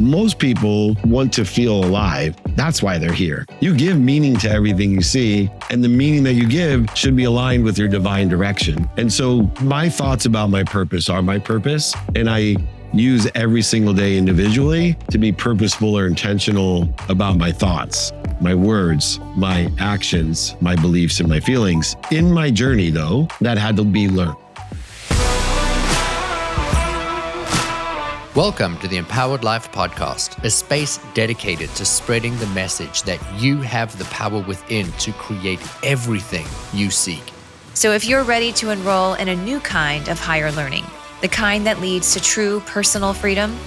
Most people want to feel alive. That's why they're here. You give meaning to everything you see, and the meaning that you give should be aligned with your divine direction. And so my thoughts about my purpose are my purpose, and I use every single day individually to be purposeful or intentional about my thoughts, my words, my actions, my beliefs, and my feelings. In my journey, though, that had to be learned. Welcome to the InPowered Life Podcast, a space dedicated to spreading the message that you have the power within to create everything you seek. So if you're ready to enroll in a new kind of higher learning, the kind that leads to true personal freedom,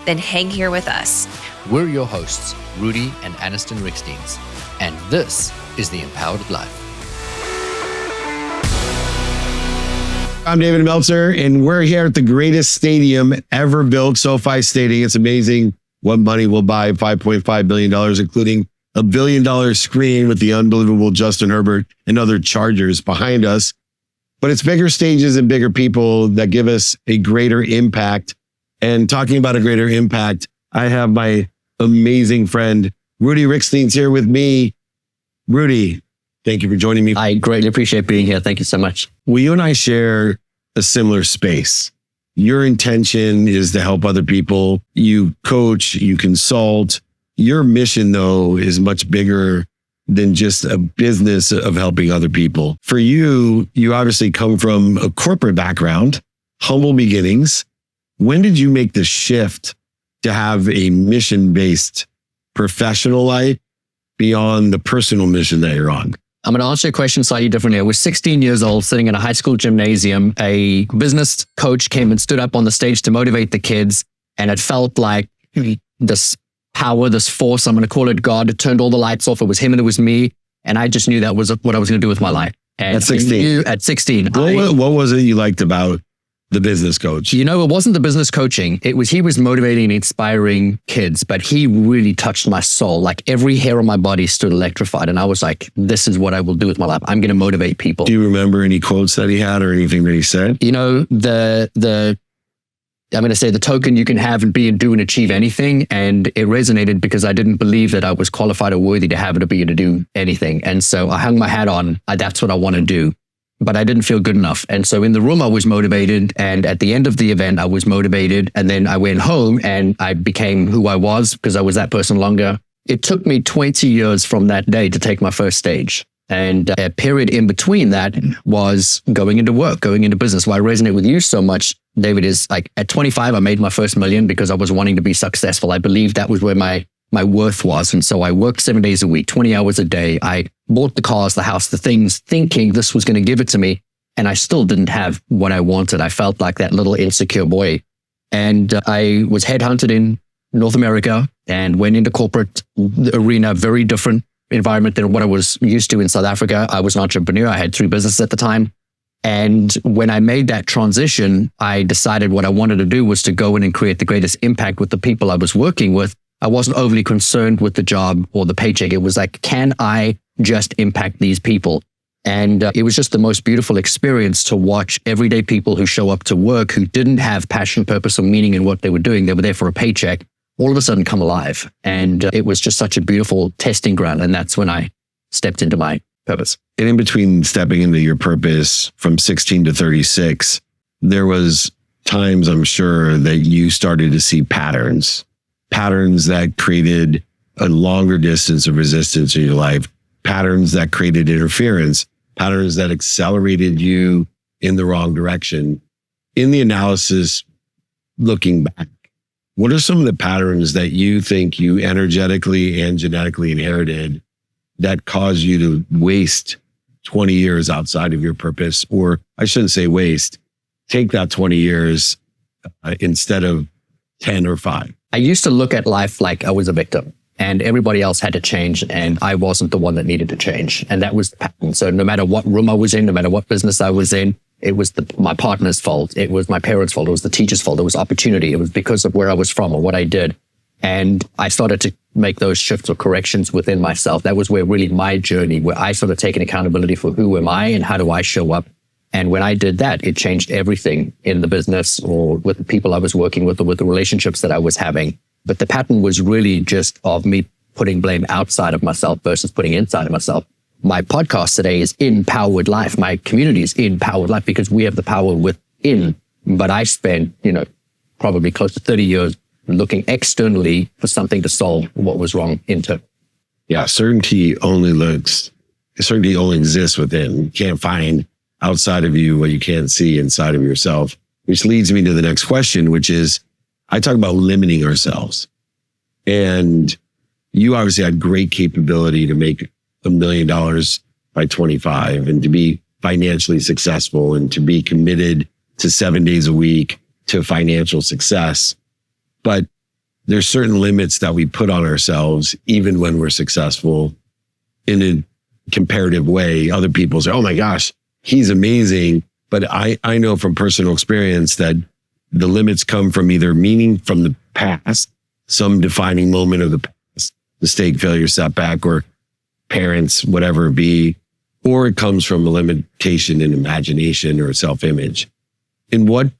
then hang here with us. We're your hosts, Rudi and Riekstins, and this is the InPowered Life. I'm David Meltzer, and we're here at the greatest stadium ever built, SoFi Stadium. It's amazing what money will buy, $5.5 billion, including a $1 billion screen with the unbelievable Justin Herbert and other Chargers behind us. But it's bigger stages and bigger people that give us a greater impact. And talking about a greater impact, I have my amazing friend, Rudi Riekstins, here with me. Rudi, thank you for joining me. I greatly appreciate being here. Thank you so much. Well, you and I share a similar space. Your intention is to help other people. You coach, you consult. Your mission, though, is much bigger than just a business of helping other people. For you, you obviously come from a corporate background, humble beginnings. When did you make the shift to have a mission-based professional life beyond the personal mission that you're on? I'm going to answer your question slightly differently. I was 16 years old, sitting in a high school gymnasium. A business coach came and stood up on the stage to motivate the kids. And it felt like this power, this force, I'm going to call it God, it turned all the lights off. It was him and it was me. And I just knew that was what I was going to do with my life. And at 16? At 16. What was it you liked about the business coach? You know, it wasn't the business coaching. He was motivating and inspiring kids, but he really touched my soul. Like every hair on my body stood electrified. And I was like, this is what I will do with my life. I'm going to motivate people. Do you remember any quotes that he had or anything that he said? You know, I'm going to say the token you can have and be and do and achieve anything. And it resonated because I didn't believe that I was qualified or worthy to have it or be able to do anything. And so I hung my hat on, that's what I want to do. But I didn't feel good enough. And so in the room, I was motivated. And at the end of the event, I was motivated. And then I went home and I became who I was because I was that person longer. It took me 20 years from that day to take my first stage. And a period in between that was going into work, going into business. Why I resonate with you so much, David, is like at 25, I made my first million because I was wanting to be successful. I believed that was where my worth was. And so I worked 7 days a week, 20 hours a day. I bought the cars, the house, the things, thinking this was going to give it to me. And I still didn't have what I wanted. I felt like that little insecure boy. And I was headhunted in North America and went into corporate arena, very different environment than what I was used to in South Africa. I was an entrepreneur. I had 3 businesses at the time. And when I made that transition, I decided what I wanted to do was to go in and create the greatest impact with the people I was working with. I wasn't overly concerned with the job or the paycheck. It was like, can I just impact these people? And it was just the most beautiful experience to watch everyday people who show up to work, who didn't have passion, purpose, or meaning in what they were doing. They were there for a paycheck, all of a sudden come alive. And it was just such a beautiful testing ground. And that's when I stepped into my purpose. And in between stepping into your purpose from 16 to 36, there was times, I'm sure, that you started to see patterns that created a longer distance of resistance in your life, patterns that created interference, patterns that accelerated you in the wrong direction. In the analysis, looking back, what are some of the patterns that you think you energetically and genetically inherited that caused you to waste 20 years outside of your purpose? Or I shouldn't say waste, take that 20 years instead of 10 or 5. I used to look at life like I was a victim and everybody else had to change and I wasn't the one that needed to change. And that was the pattern. So no matter what room I was in, no matter what business I was in, it was my partner's fault. It was my parents' fault. It was the teacher's fault. It was opportunity. It was because of where I was from or what I did. And I started to make those shifts or corrections within myself. That was where really my journey, where I started taking accountability for who am I and how do I show up. And when I did that, it changed everything in the business or with the people I was working with or with the relationships that I was having. But the pattern was really just of me putting blame outside of myself versus putting inside of myself. My podcast today is InPowered Life. My community is InPowered Life because we have the power within. But I spent, probably close to 30 years looking externally for something to solve what was wrong internally. Yeah, certainty only exists within. You can't find outside of you what you can't see inside of yourself, which leads me to the next question, which is, I talk about limiting ourselves. And you obviously had great capability to make $1 million by 25 and to be financially successful and to be committed to 7 days a week to financial success. But there's certain limits that we put on ourselves, even when we're successful in a comparative way. Other people say, oh my gosh, he's amazing. But I know from personal experience that the limits come from either meaning from the past, some defining moment of the past, mistake, failure, setback, or parents, whatever it be, or it comes from a limitation in imagination or self-image. In what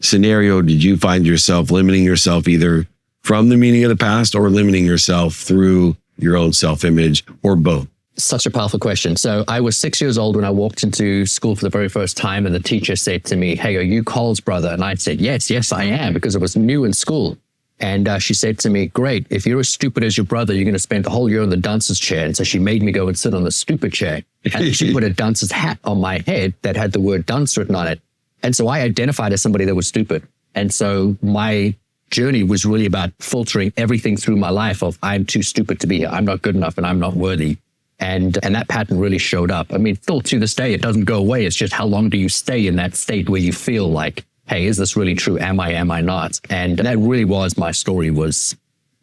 scenario did you find yourself limiting yourself either from the meaning of the past or limiting yourself through your own self-image, or both? Such a powerful question. So I was 6 years old when I walked into school for the very first time, and the teacher said to me, hey, are you Cole's brother? And I said, yes, I am, because I was new in school. And she said to me, great, if you're as stupid as your brother, you're going to spend the whole year on the dunce's chair. And so she made me go and sit on the stupid chair. And she put a dunce's hat on my head that had the word dunce written on it. And so I identified as somebody that was stupid. And so my journey was really about filtering everything through my life of I'm too stupid to be here. I'm not good enough and I'm not worthy. And that pattern really showed up. I mean, still to this day, it doesn't go away. It's just how long do you stay in that state where you feel like, hey, is this really true? Am I not? And that really was my story, was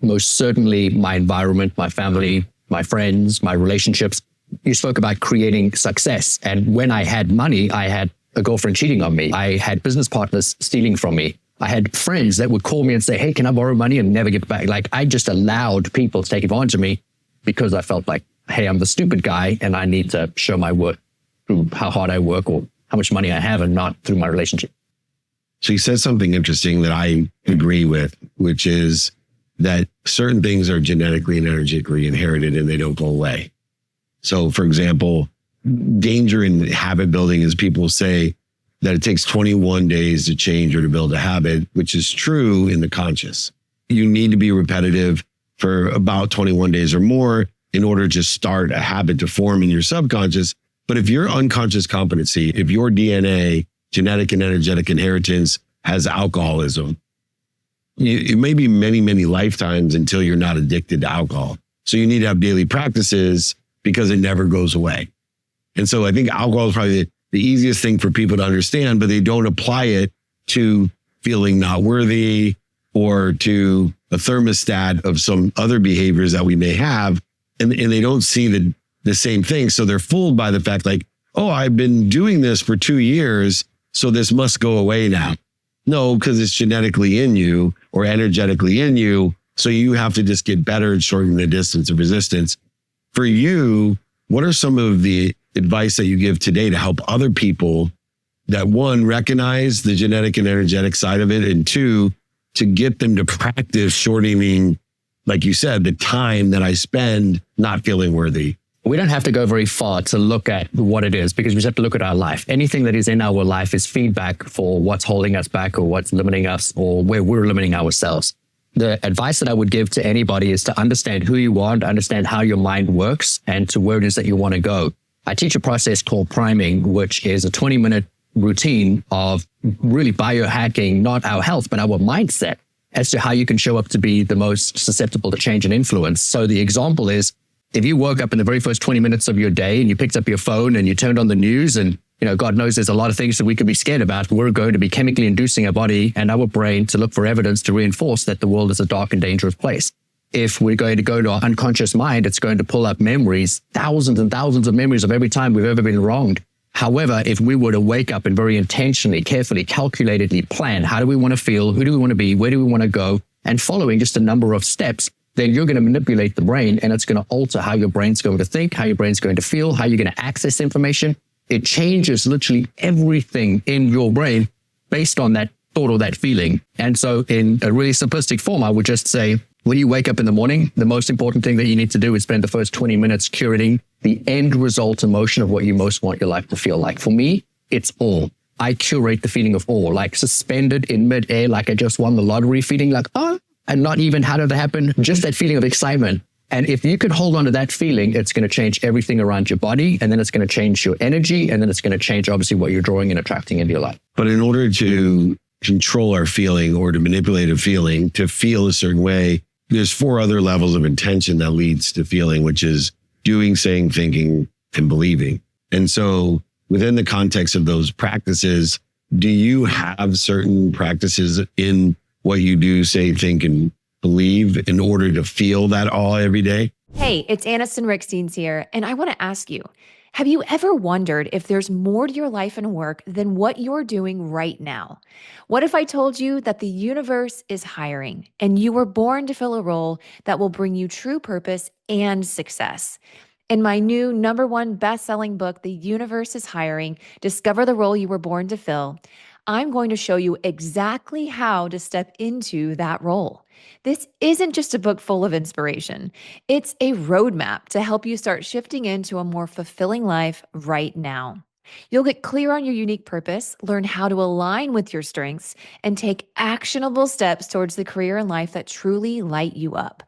most certainly my environment, my family, my friends, my relationships. You spoke about creating success. And when I had money, I had a girlfriend cheating on me. I had business partners stealing from me. I had friends that would call me and say, hey, can I borrow money, and never give it back? Like, I just allowed people to take advantage of me because I felt like, hey, I'm the stupid guy and I need to show my worth through how hard I work or how much money I have, and not through my relationship. So you said something interesting that I agree with, which is that certain things are genetically and energetically inherited and they don't go away. So for example, danger in habit building is people say that it takes 21 days to change or to build a habit, which is true in the conscious. You need to be repetitive for about 21 days or more in order to start a habit to form in your subconscious. But if your unconscious competency, if your DNA, genetic and energetic inheritance, has alcoholism, it may be many, many lifetimes until you're not addicted to alcohol. So you need to have daily practices because it never goes away. And so I think alcohol is probably the easiest thing for people to understand, but they don't apply it to feeling not worthy or to a thermostat of some other behaviors that we may have. And they don't see the same thing. So they're fooled by the fact like, oh, I've been doing this for 2 years, so this must go away now. No, because it's genetically in you or energetically in you. So you have to just get better at shortening the distance of resistance. For you, what are some of the advice that you give today to help other people that, one, recognize the genetic and energetic side of it, and two, to get them to practice shortening, like you said, the time that I spend not feeling worthy? We don't have to go very far to look at what it is, because we just have to look at our life. Anything that is in our life is feedback for what's holding us back or what's limiting us or where we're limiting ourselves. The advice that I would give to anybody is to understand who you are, to understand how your mind works, and to where it is that you want to go. I teach a process called priming, which is a 20-minute routine of really biohacking, not our health, but our mindset as to how you can show up to be the most susceptible to change and influence. So the example is, if you woke up in the very first 20 minutes of your day and you picked up your phone and you turned on the news, and God knows there's a lot of things that we could be scared about, we're going to be chemically inducing our body and our brain to look for evidence to reinforce that the world is a dark and dangerous place. If we're going to go to our unconscious mind, it's going to pull up memories, thousands and thousands of memories of every time we've ever been wronged. However, if we were to wake up and very intentionally, carefully, calculatedly plan, how do we want to feel? Who do we want to be? Where do we want to go? And following just a number of steps, then you're going to manipulate the brain, and it's going to alter how your brain's going to think, how your brain's going to feel, how you're going to access information. It changes literally everything in your brain based on that thought or that feeling. And so in a really simplistic form, I would just say, When you wake up in the morning, the most important thing that you need to do is spend the first 20 minutes curating the end result emotion of what you most want your life to feel like. For me, it's awe. I curate the feeling of awe, like suspended in midair, like I just won the lottery, feeling like, oh, and not even how did that happen? Just that feeling of excitement. And if you can hold on to that feeling, it's going to change everything around your body, and then it's going to change your energy, and then it's going to change obviously what you're drawing and attracting into your life. But in order to control our feeling or to manipulate a feeling, to feel a certain way, there's 4 other levels of intention that leads to feeling, which is doing, saying, thinking, and believing. And so within the context of those practices, do you have certain practices in what you do, say, think, and believe in order to feel that awe every day? Hey, it's Riekstins here, and I want to ask you, have you ever wondered if there's more to your life and work than what you're doing right now? What if I told you that the universe is hiring and you were born to fill a role that will bring you true purpose and success? In my new #1 best-selling book, The Universe is Hiring, Discover the Role You Were Born to Fill, I'm going to show you exactly how to step into that role. This isn't just a book full of inspiration. It's a roadmap to help you start shifting into a more fulfilling life right now. You'll get clear on your unique purpose, learn how to align with your strengths, and take actionable steps towards the career and life that truly light you up.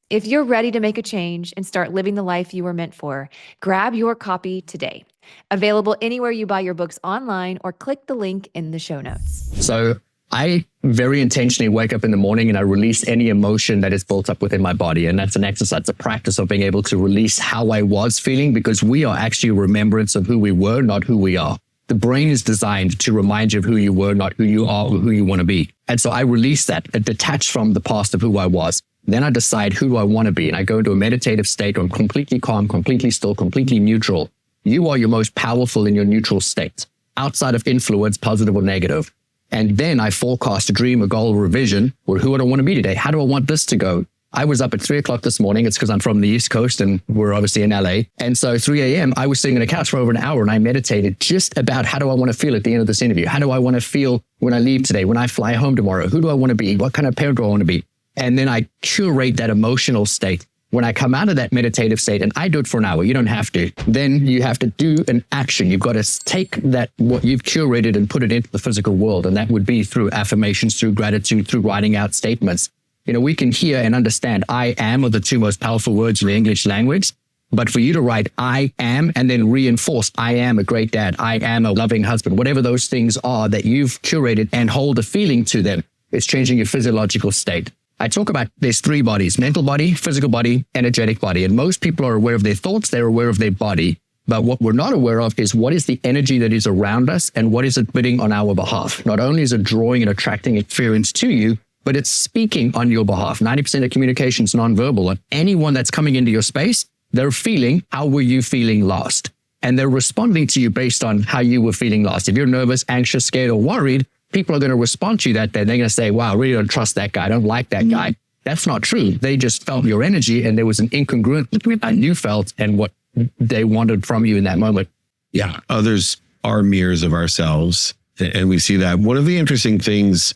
If you're ready to make a change and start living the life you were meant for, grab your copy today. Available anywhere you buy your books online or click the link in the show notes. So I very intentionally wake up in the morning and I release any emotion that is built up within my body. And that's an exercise, a practice of being able to release how I was feeling, because we are actually a remembrance of who we were, not who we are. The brain is designed to remind you of who you were, not who you are or who you want to be. And so I release that, detach from the past of who I was. Then I decide who do I want to be. And I go into a meditative state where I'm completely calm, completely still, completely neutral. You are your most powerful in your neutral state, outside of influence, positive or negative. And then I forecast a dream, a goal, or a vision. Or who do I want to be today? How do I want this to go? I was up at 3 o'clock this morning. It's because I'm from the East Coast and we're obviously in LA. And so 3 a.m., I was sitting on a couch for over an hour and I meditated just about how do I want to feel at the end of this interview? How do I want to feel when I leave today, when I fly home tomorrow? Who do I want to be? What kind of parent do I want to be? And then I curate that emotional state. When I come out of that meditative state, and I do it for an hour, you don't have to, then you have to do an action. You've got to take that, what you've curated, and put it into the physical world. And that would be through affirmations, through gratitude, through writing out statements. You know, we can hear and understand I am are the 2 most powerful words in the English language. But for you to write I am and then reinforce I am a great dad, I am a loving husband, whatever those things are that you've curated, and hold a feeling to them, it's changing your physiological state. I talk about there's 3 bodies: mental body, physical body, energetic body. And most people are aware of their thoughts, they're aware of their body. But what we're not aware of is what is the energy that is around us and what is it bidding on our behalf. Not only is it drawing and attracting experience to you, but it's speaking on your behalf. 90% of communication is nonverbal. And anyone that's coming into your space, they're feeling, how were you feeling last? And they're responding to you based on how you were feeling last. If you're nervous, anxious, scared, or worried, people are going to respond to you that day. They're going to say, wow, I really don't trust that guy. I don't like that guy. That's not true. They just felt your energy and there was an incongruence between what you felt and what they wanted from you in that moment. Yeah. Others are mirrors of ourselves. And we see that. One of the interesting things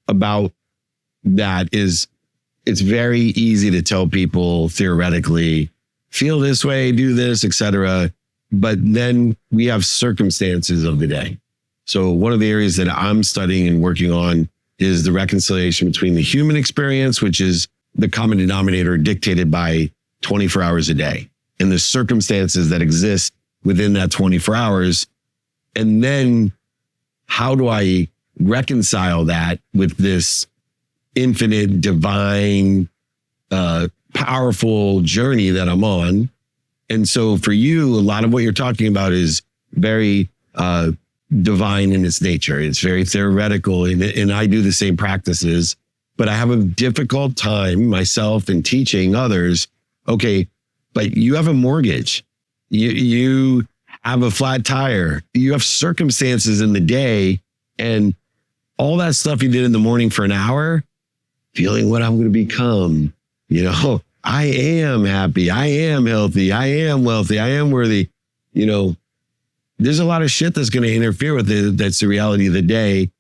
about that is it's very easy to tell people theoretically, feel this way, do this, etc. But then we have circumstances of the day. So one of the areas that I'm studying and working on is the reconciliation between the human experience, which is the common denominator dictated by 24 hours a day, and the circumstances that exist within that 24 hours. And then how do I reconcile that with this infinite, divine, powerful journey that I'm on? And so for you, a lot of what you're talking about is very divine in its nature. It's very theoretical, and I do the same practices, but I have a difficult time myself in teaching others. Okay, but you have a mortgage, you have a flat tire, you have circumstances in the day, and all that stuff you did in the morning for an hour, feeling what I'm going to become. You know, I am happy, I am healthy, I am wealthy, I am worthy. You know, there's a lot of shit that's going to interfere with it. That's the reality of the day.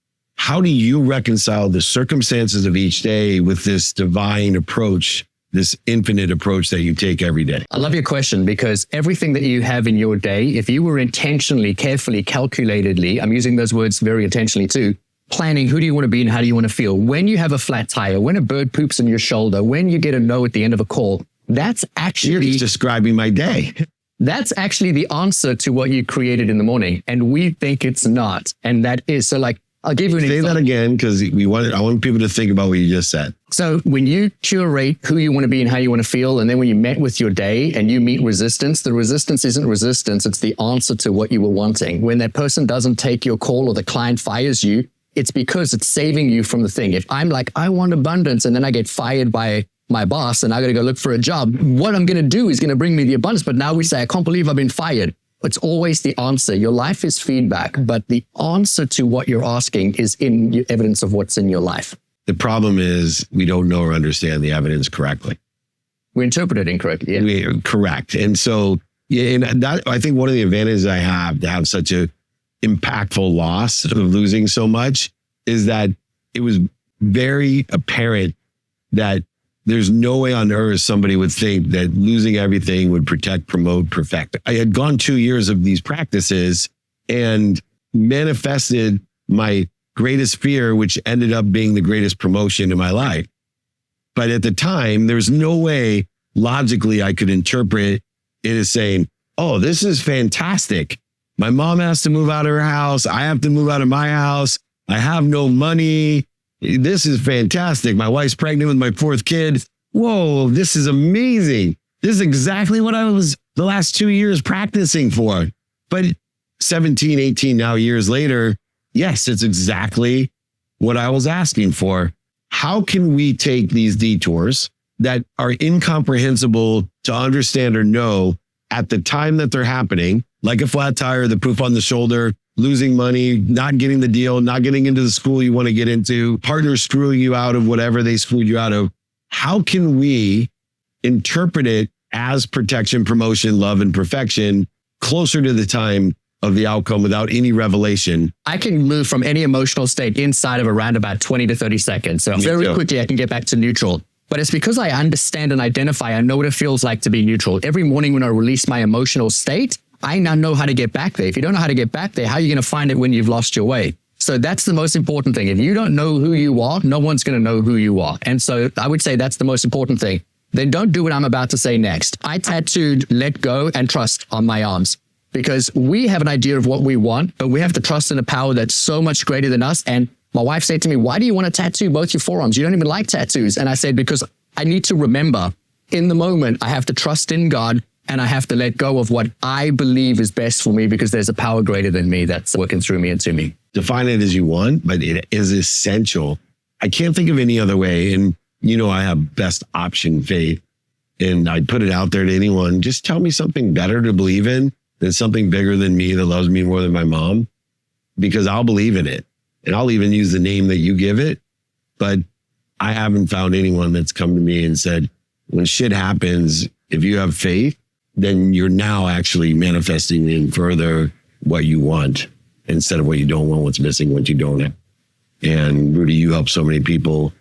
how do you reconcile the circumstances of each day with this divine approach, this infinite approach that you take every day? I love your question, because everything that you have in your day, if you were intentionally, carefully, calculatedly, I'm using those words very intentionally too, planning who do you want to be and how do you want to feel. When you have a flat tire, when a bird poops in your shoulder, when you get a no at the end of a call, that's actually... You're just describing my day. That's actually the answer to what you created in the morning. And we think it's not. And that is, so like, I'll give you an example. Say that again, because I want people to think about what you just said. So when you curate who you want to be and how you want to feel, and then when you met with your day and you meet resistance, the resistance isn't resistance. It's the answer to what you were wanting. When that person doesn't take your call or the client fires you, it's because it's saving you from the thing. If I'm like, I want abundance, and then I get fired by my boss and I got to go look for a job, what I'm going to do is going to bring me the abundance. But now we say, I can't believe I've been fired. It's always the answer. Your life is feedback, but the answer to what you're asking is in your evidence of what's in your life. The problem is we don't know or understand the evidence correctly. We interpret it incorrectly. Yeah. Correct. And so, and that, I think one of the advantages I have to have such a impactful loss of losing so much is that it was very apparent that there's no way on earth somebody would think that losing everything would protect, promote, perfect. I had gone 2 years of these practices and manifested my greatest fear, which ended up being the greatest promotion in my life. But at the time, there's no way logically I could interpret it as saying, oh, this is fantastic. My mom has to move out of her house. I have to move out of my house. I have no money. This is fantastic. My wife's pregnant with my fourth kid. Whoa, this is amazing. This is exactly what I was the last 2 years practicing for. But 17, 18 now years later, yes, it's exactly what I was asking for. How can we take these detours that are incomprehensible to understand or know at the time that they're happening, like a flat tire, the poop on the shoulder, losing money, not getting the deal, not getting into the school you want to get into, partners screwing you out of whatever they screwed you out of. How can we interpret it as protection, promotion, love, and perfection closer to the time of the outcome without any revelation? I can move from any emotional state inside of around about 20 to 30 seconds. So very quickly, I can get back to neutral. But it's because I understand and identify, I know what it feels like to be neutral. Every morning when I release my emotional state, I now know how to get back there. If you don't know how to get back there, how are you going to find it when you've lost your way? So that's the most important thing. If you don't know who you are, no one's going to know who you are. And so I would say that's the most important thing. Then don't do what I'm about to say next. I tattooed let go and trust on my arms because we have an idea of what we want, but we have to trust in a power that's so much greater than us. And my wife said to me, why do you want to tattoo both your forearms? You don't even like tattoos. And I said, because I need to remember in the moment, I have to trust in God. And I have to let go of what I believe is best for me because there's a power greater than me that's working through me and to me. Define it as you want, but it is essential. I can't think of any other way. And, you know, I have best option faith. And I put it out there to anyone. Just tell me something better to believe in than something bigger than me that loves me more than my mom, because I'll believe in it. And I'll even use the name that you give it. But I haven't found anyone that's come to me and said, when shit happens, if you have faith, then you're now actually manifesting in further what you want instead of what you don't want, what's missing, what you don't have. And Rudi, you help so many people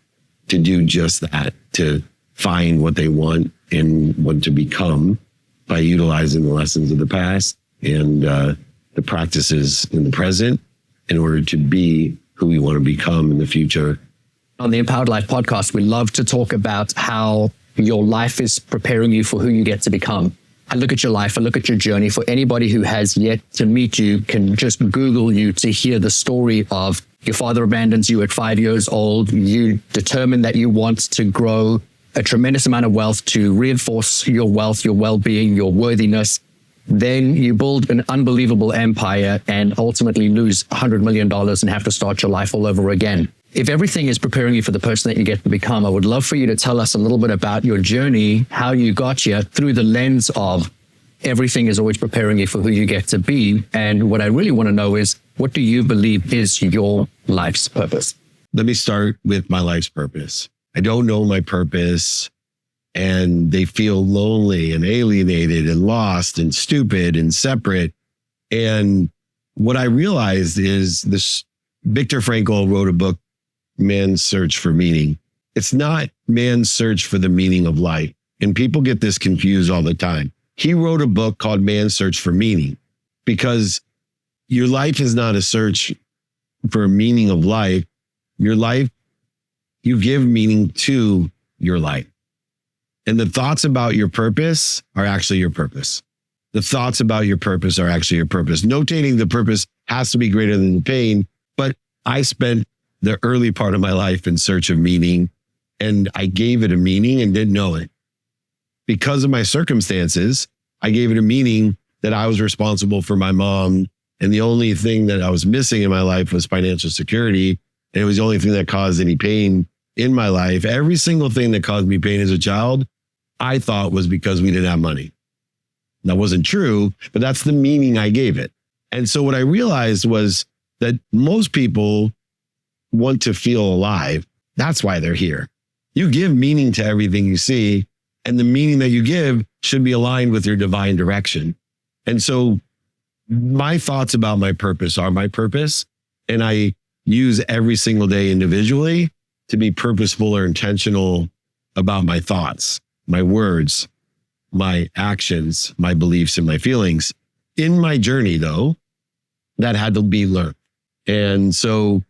to do just that, to find what they want and what to become by utilizing the lessons of the past and the practices in the present in order to be who we want to become in the future. On the InPowered Life podcast, we love to talk about how your life is preparing you for who you get to become. I look at your life, I look at your journey. For anybody who has yet to meet you, can just Google you to hear the story of your father abandons you at 5 years old. You determine that you want to grow a tremendous amount of wealth to reinforce your wealth, your well-being, your worthiness. Then you build an unbelievable empire and ultimately lose $100 million and have to start your life all over again. If everything is preparing you for the person that you get to become, I would love for you to tell us a little bit about your journey, how you got here through the lens of everything is always preparing you for who you get to be. And what I really want to know is, what do you believe is your life's purpose? Let me start with my life's purpose. I don't know my purpose, and they feel lonely and alienated and lost and stupid and separate. And what I realized is this Viktor Frankl wrote a book, Man's Search for Meaning. It's not man's search for the meaning of life. And people get this confused all the time. He wrote a book called Man's Search for Meaning because your life is not a search for a meaning of life. Your life, you give meaning to your life. And the thoughts about your purpose are actually your purpose. The thoughts about your purpose are actually your purpose. Notating the purpose has to be greater than the pain. But I spent the early part of my life in search of meaning, and I gave it a meaning and didn't know it. Because of my circumstances, I gave it a meaning that I was responsible for my mom. And the only thing that I was missing in my life was financial security. And it was the only thing that caused any pain in my life. Every single thing that caused me pain as a child, I thought was because we didn't have money. That wasn't true, but that's the meaning I gave it. And so what I realized was that most people want to feel alive. That's why they're here. You give meaning to everything you see, and the meaning that you give should be aligned with your divine direction. And so my thoughts about my purpose are my purpose, and I use every single day individually to be purposeful or intentional about my thoughts, my words, my actions, my beliefs, and my feelings. In my journey, though, that had to be learned. And so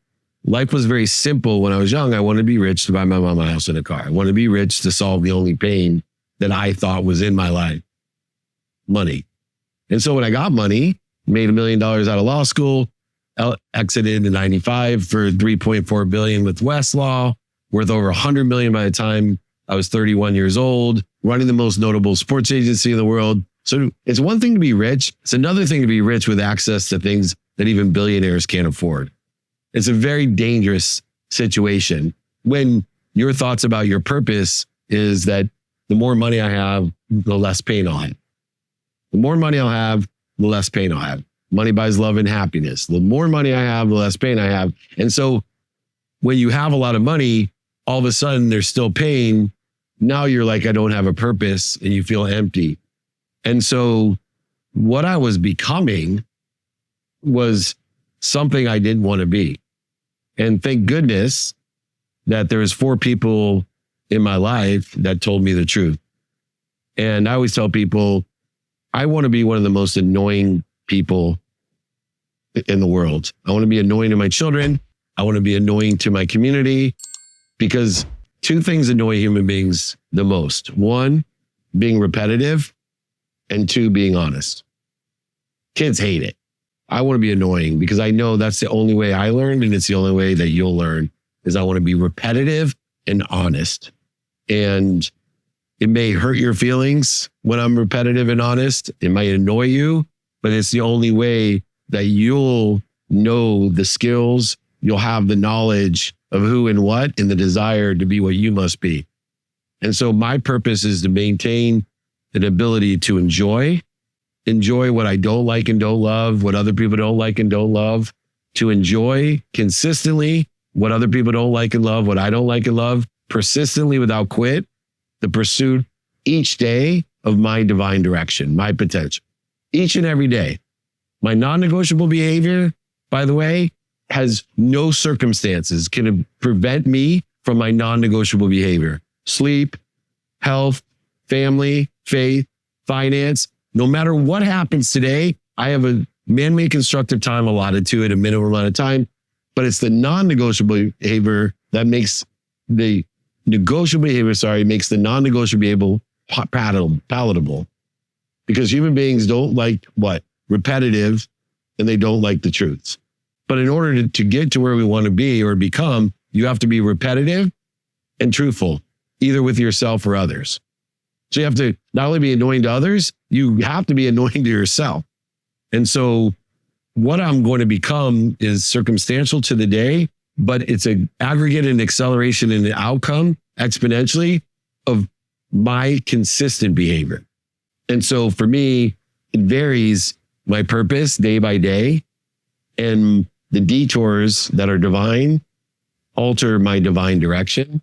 life was very simple when I was young. I wanted to be rich to buy my mom a house and a car. I wanted to be rich to solve the only pain that I thought was in my life, money. And so when I got money, made $1 million out of law school, exited in 95 for $3.4 billion with Westlaw, worth over $100 million by the time I was 31 years old, running the most notable sports agency in the world. So it's one thing to be rich. It's another thing to be rich with access to things that even billionaires can't afford. It's a very dangerous situation when your thoughts about your purpose is that the more money I have, the less pain I'll have. The more money I'll have, the less pain I'll have. Money buys love and happiness. The more money I have, the less pain I have. And so when you have a lot of money, all of a sudden there's still pain. Now you're like, I don't have a purpose, and you feel empty. And so what I was becoming was something I didn't want to be. And thank goodness that there was 4 people in my life that told me the truth. And I always tell people, I want to be one of the most annoying people in the world. I want to be annoying to my children. I want to be annoying to my community, because 2 things annoy human beings the most. 1, being repetitive, and 2, being honest. Kids hate it. I want to be annoying because I know that's the only way I learned, and it's the only way that you'll learn, is I want to be repetitive and honest. And it may hurt your feelings when I'm repetitive and honest. It might annoy you, but it's the only way that you'll know the skills, you'll have the knowledge of who and what, and the desire to be what you must be. And so my purpose is to maintain an ability to enjoy what I don't like and don't love, what other people don't like and don't love, to enjoy consistently what other people don't like and love, what I don't like and love, persistently without quit, the pursuit each day of my divine direction, my potential, each and every day. My non-negotiable behavior, by the way, has no circumstances can prevent me from my non-negotiable behavior. Sleep, health, family, faith, finance. No matter what happens today, I have a man-made constructive time allotted to it, a minimum amount of time, but it's the non-negotiable behavior that makes the negotiable behavior, makes the non-negotiable palatable. Because human beings don't like what? Repetitive, and they don't like the truths. But in order to get to where we want to be or become, you have to be repetitive and truthful, either with yourself or others. So you have to not only be annoying to others, you have to be annoying to yourself. And so what I'm going to become is circumstantial to the day, but it's an aggregate and acceleration in the outcome exponentially of my consistent behavior. And so for me, it varies my purpose day by day, and the detours that are divine alter my divine direction.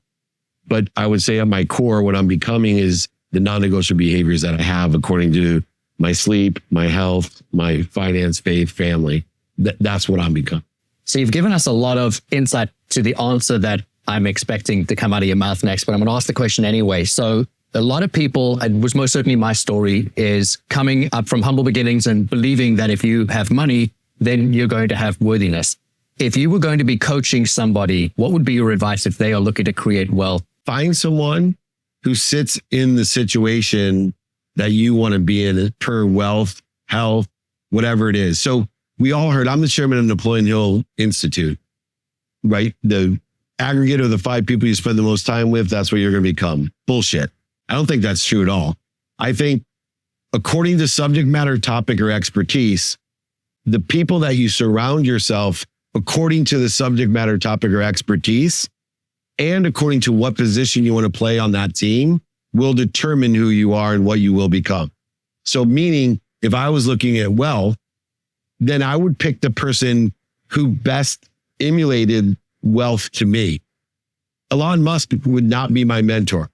But I would say at my core, what I'm becoming is the non-negotiable behaviors that I have according to my sleep, my health, my finance, faith, family. That's what I'm becoming. So you've given us a lot of insight to the answer that I'm expecting to come out of your mouth next, but I'm going to ask the question anyway. So a lot of people, and was most certainly my story, is coming up from humble beginnings and believing that if you have money, then you're going to have worthiness. If you were going to be coaching somebody, what would be your advice if they are looking to create wealth? Find someone who sits in the situation that you want to be in per wealth, health, whatever it is. So we all heard, I'm the chairman of Napoleon Hill Institute, right? The aggregate of the 5 people you spend the most time with, that's what you're going to become. Bullshit. I don't think that's true at all. I think according to subject matter, topic, or expertise, the people that you surround yourself according to the subject matter, topic, or expertise, and according to what position you want to play on that team will determine who you are and what you will become. So meaning, if I was looking at wealth, then I would pick the person who best emulated wealth to me. Elon Musk would not be my mentor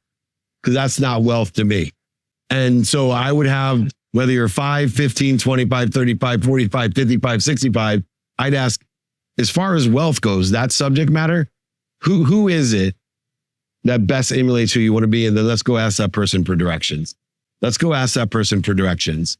because that's not wealth to me. And so I would have, whether you're 5, 15, 25, 35, 45, 55, 65, I'd ask, as far as wealth goes, that subject matter, who is it that best emulates who you want to be? And then let's go ask that person for directions. Let's go ask that person for directions.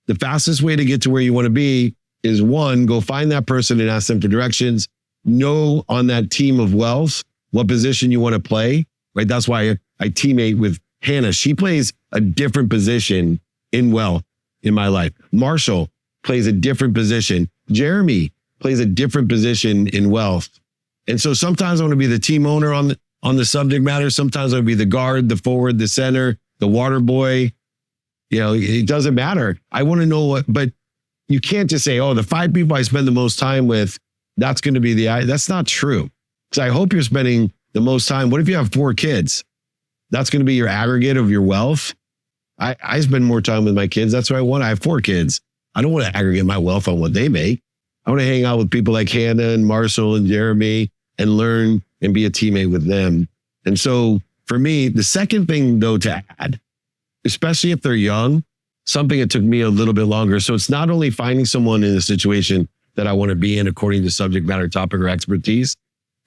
The fastest way to get to where you want to be is 1, go find that person and ask them for directions. Know on that team of wealth what position you want to play, right? That's why I teammate with Hannah. She plays a different position in wealth in my life. Marshall plays a different position. Jeremy plays a different position in wealth. And so sometimes I want to be the team owner on the subject matter. Sometimes I want to be the guard, the forward, the center, the water boy. You know, it doesn't matter. I want to know what, but you can't just say, oh, the 5 people I spend the most time with, that's going to be that's not true. Because I hope you're spending the most time. What if you have 4 kids? That's going to be your aggregate of your wealth. I spend more time with my kids. That's what I want. I have 4 kids. I don't want to aggregate my wealth on what they make. I want to hang out with people like Hannah and Marshall and Jeremy and learn and be a teammate with them. And so for me, the second thing though to add, especially if they're young, something that took me a little bit longer. So it's not only finding someone in a situation that I want to be in according to subject matter, topic, or expertise,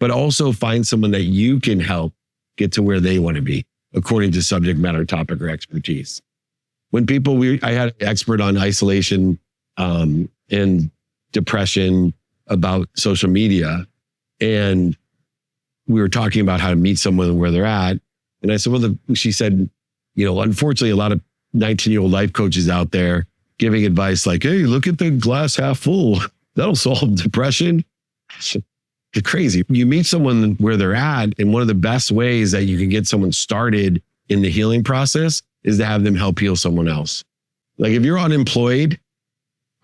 but also find someone that you can help get to where they want to be according to subject matter, topic, or expertise. When I had an expert on isolation and depression about social media, and we were talking about how to meet someone where they're at. And I said, she said, unfortunately, a lot of 19-year-old life coaches out there giving advice like, hey, look at the glass half full. That'll solve depression. It's crazy. You meet someone where they're at, and one of the best ways that you can get someone started in the healing process is to have them help heal someone else. Like if you're unemployed,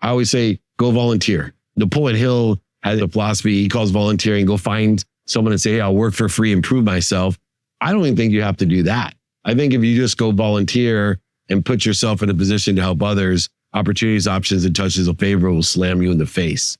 I always say, go volunteer. Napoleon Hill has a philosophy he calls volunteering. Go find someone and say, hey, I'll work for free and prove myself. I don't even think you have to do that. I think if you just go volunteer and put yourself in a position to help others, opportunities, options, and touches of favor will slam you in the face.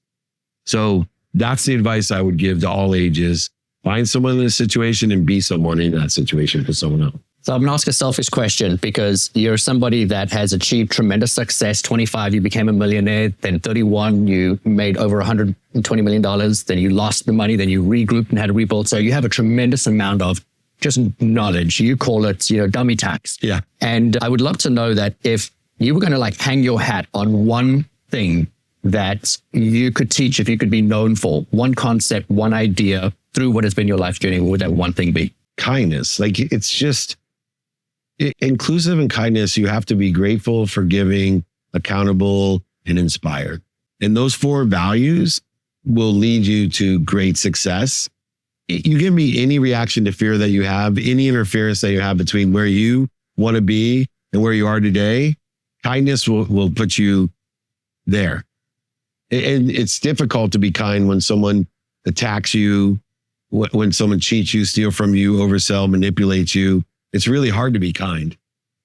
So that's the advice I would give to all ages. Find someone in a situation and be someone in that situation for someone else. So I'm going to ask a selfish question, because you're somebody that has achieved tremendous success. 25, you became a millionaire. Then 31, you made over $120 million. Then you lost the money. Then you regrouped and had to rebuild. So you have a tremendous amount of just knowledge. You call it, dummy tax. Yeah. And I would love to know that if you were going to hang your hat on one thing that you could teach, if you could be known for, one concept, one idea through what has been your life journey, what would that one thing be? Kindness. It's just inclusive and kindness. You have to be grateful, forgiving, accountable, and inspired. And those 4 values will lead you to great success. You give me any reaction to fear that you have, any interference that you have between where you want to be and where you are today, kindness will put you there. And it's difficult to be kind when someone attacks you, when someone cheats you, steal from you, oversell, manipulate you. It's really hard to be kind.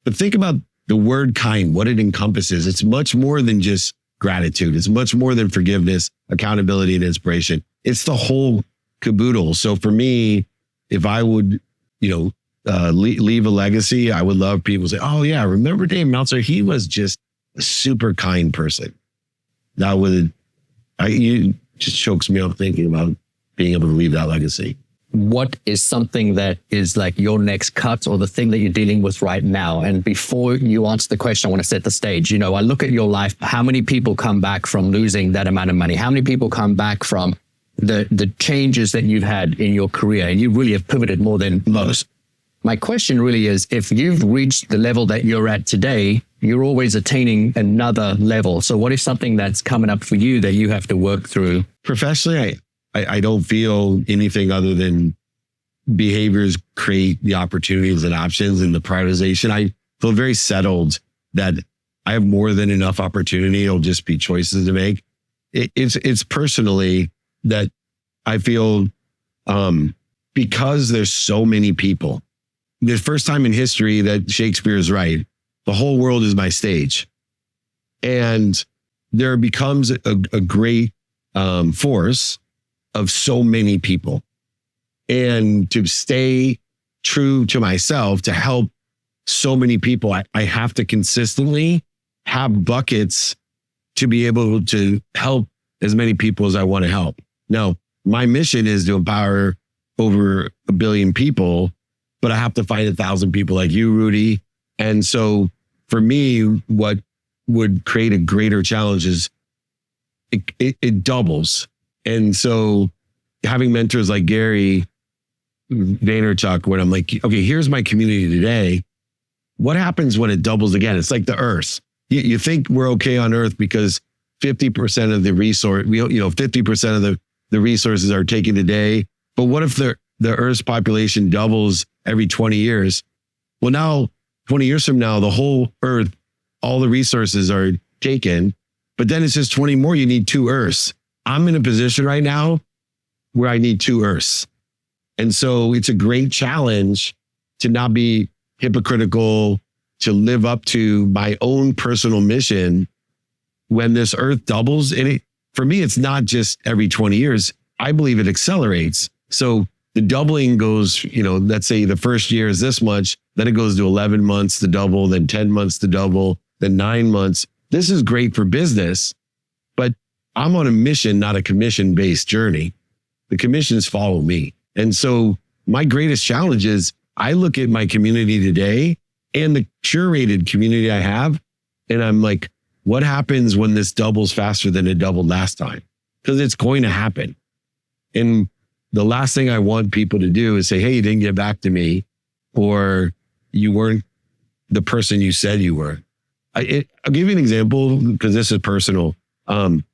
But think about the word kind, what it encompasses. It's much more than just gratitude. It's much more than forgiveness, accountability, and inspiration. It's the whole caboodle. So for me, if I would, leave a legacy, I would love people to say, oh yeah, remember David Meltzer? He was just a super kind person. That would, just chokes me up thinking about being able to leave that legacy. What is something that is like your next cut or the thing that you're dealing with right now? And before you answer the question, I want to set the stage. You know, I look at your life. How many people come back from losing that amount of money? How many people come back from the changes that you've had in your career? And you really have pivoted more than most. My question really is, if you've reached the level that you're at today, you're always attaining another level. So what is something that's coming up for you that you have to work through? Professionally, I don't feel anything other than behaviors create the opportunities and options and the prioritization. I feel very settled that I have more than enough opportunity. It'll just be choices to make. It's personally that I feel because there's so many people. The first time in history that Shakespeare is right, the whole world is my stage. And there becomes a great force of so many people. And to stay true to myself, to help so many people, I have to consistently have buckets to be able to help as many people as I want to help. Now, my mission is to empower over 1 billion people, but I have to find 1,000 people like you, Rudi. And so for me, what would create a greater challenge is it doubles. And so having mentors like Gary Vaynerchuk, when I'm like, okay, here's my community today. What happens when it doubles again? It's like the earth. You think we're okay on earth because 50% of the resource, 50% of the resources are taken today. But what if the earth's population doubles every 20 years? Well, now 20 years from now, the whole earth, all the resources are taken, but then it's just 20 more. You need 2 earths. I'm in a position right now where I need 2 earths. And so it's a great challenge to not be hypocritical, to live up to my own personal mission when this earth doubles. And for me, it's not just every 20 years. I believe it accelerates. So the doubling goes, let's say the first year is this much, then it goes to 11 months to double, then 10 months to double, then 9 months. This is great for business, but I'm on a mission, not a commission-based journey. The commissions follow me. And so my greatest challenge is I look at my community today and the curated community I have, and I'm like, what happens when this doubles faster than it doubled last time? Because it's going to happen. And the last thing I want people to do is say, hey, you didn't get back to me, or you weren't the person you said you were. I'll give you an example because this is personal. And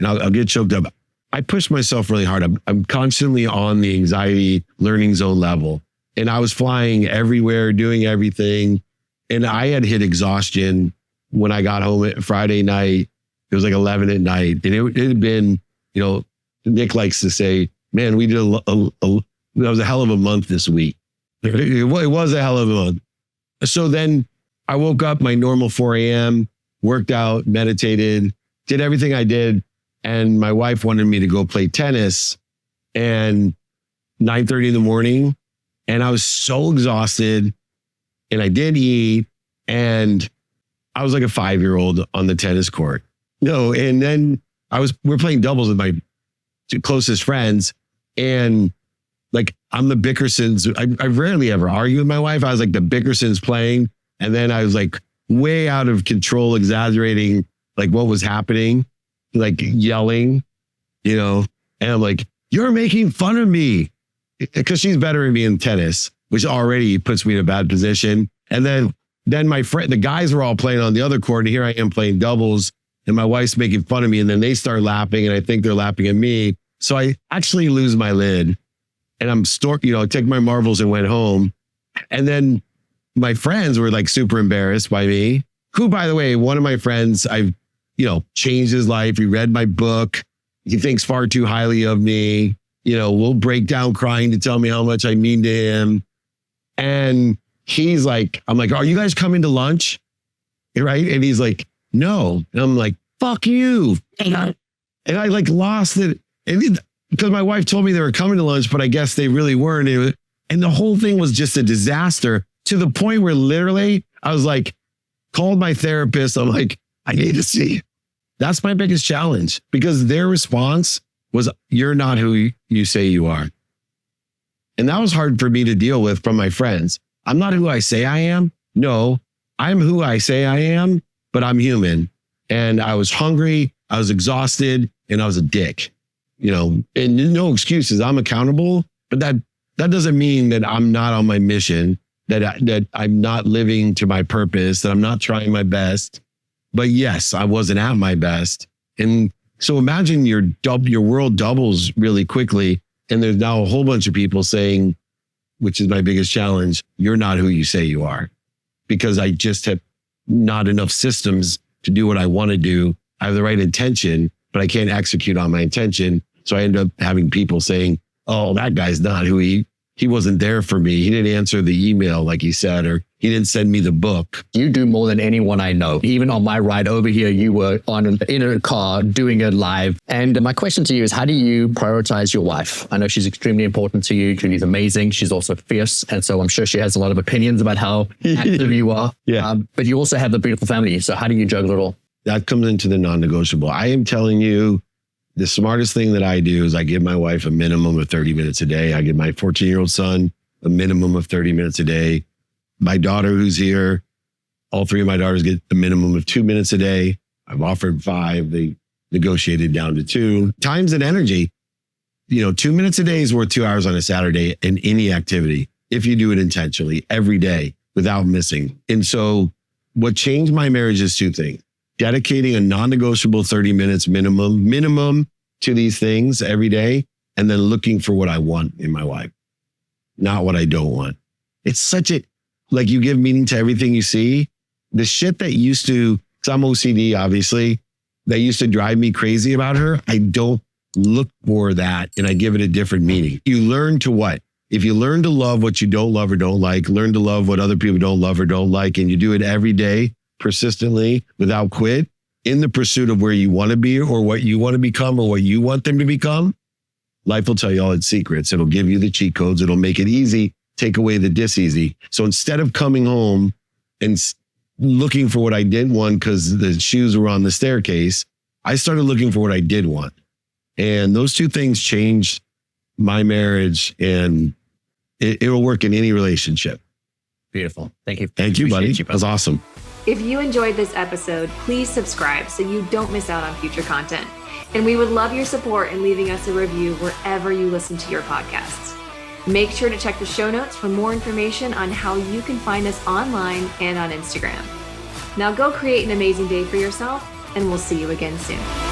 I'll get choked up. I push myself really hard. I'm constantly on the anxiety learning zone level. And I was flying everywhere, doing everything. And I had hit exhaustion when I got home at Friday night. It was like 11 at night. And it had been, Nick likes to say, man, we did that was a hell of a month this week. It was a hell of a month. So then I woke up my normal 4 a.m., worked out, meditated, did everything I did. And my wife wanted me to go play tennis and 9:30 in the morning. And I was so exhausted and I did eat and I was like a 5-year-old on the tennis court. And then we're playing doubles with my 2 closest friends. And like, I'm the Bickersons. I rarely ever argue with my wife. I was like the Bickersons playing. And then I was like way out of control, exaggerating like what was happening, like yelling, and I'm like, you're making fun of me because she's better than me in tennis, which already puts me in a bad position. And then my friend, the guys were all playing on the other court, and here I am playing doubles, and my wife's making fun of me, and then they start laughing, and I think they're laughing at me. So I actually lose my lid, and I'm I take my marbles and went home. And then my friends were like super embarrassed by me, who, by the way, one of my friends, I've changed his life. He read my book. He thinks far too highly of me. We'll break down crying to tell me how much I mean to him. And he's like, I'm like, are you guys coming to lunch? Right? And he's like, no. And I'm like, fuck you. And I like lost it. And because my wife told me they were coming to lunch, but I guess they really weren't. And the whole thing was just a disaster to the point where literally I was like, called my therapist. I'm like, I need to see. That's my biggest challenge because their response was, you're not who you say you are. And that was hard for me to deal with from my friends. I'm not who I say I am. No, I'm who I say I am, but I'm human. And I was hungry, I was exhausted, and I was a dick, and no excuses. I'm accountable, but that doesn't mean that I'm not on my mission, that I'm not living to my purpose, that I'm not trying my best. But yes, I wasn't at my best. And so imagine your world doubles really quickly. And there's now a whole bunch of people saying, which is my biggest challenge, you're not who you say you are, because I just have not enough systems to do what I want to do. I have the right intention, but I can't execute on my intention. So I end up having people saying, oh, that guy's not who he wasn't there for me. He didn't answer the email like he said, or he didn't send me the book. You do more than anyone I know. Even on my ride over here, you were in a car doing it live. And my question to you is, how do you prioritize your wife? I know she's extremely important to you. Julie's amazing. She's also fierce. And so I'm sure she has a lot of opinions about how active you are. Yeah. But you also have a beautiful family. So how do you juggle it all? That comes into the non-negotiable. I am telling you, the smartest thing that I do is I give my wife a minimum of 30 minutes a day. I give my 14-year-old son a minimum of 30 minutes a day. My daughter who's here, all three of my daughters get a minimum of 2 minutes a day. I've offered 5. They negotiated down to 2. Times and energy. 2 minutes a day is worth 2 hours on a Saturday in any activity, if you do it intentionally every day without missing. And so what changed my marriage is 2 things. Dedicating a non-negotiable 30 minutes minimum to these things every day, and then looking for what I want in my wife, not what I don't want. It's such like you give meaning to everything you see. The shit that used to, because I'm OCD, obviously, that used to drive me crazy about her, I don't look for that, and I give it a different meaning. You learn to what? If you learn to love what you don't love or don't like, learn to love what other people don't love or don't like, and you do it every day, persistently, without quit, in the pursuit of where you want to be or what you want to become or what you want them to become, life will tell you all its secrets. It'll give you the cheat codes. It'll make it easy, take away the dis-easy. So instead of coming home and looking for what I didn't want because the shoes were on the staircase, I started looking for what I did want. And those 2 things changed my marriage, and it will work in any relationship. Beautiful. Thank you. Thank you, buddy. That was awesome. If you enjoyed this episode, please subscribe so you don't miss out on future content. And we would love your support in leaving us a review wherever you listen to your podcasts. Make sure to check the show notes for more information on how you can find us online and on Instagram. Now go create an amazing day for yourself, and we'll see you again soon.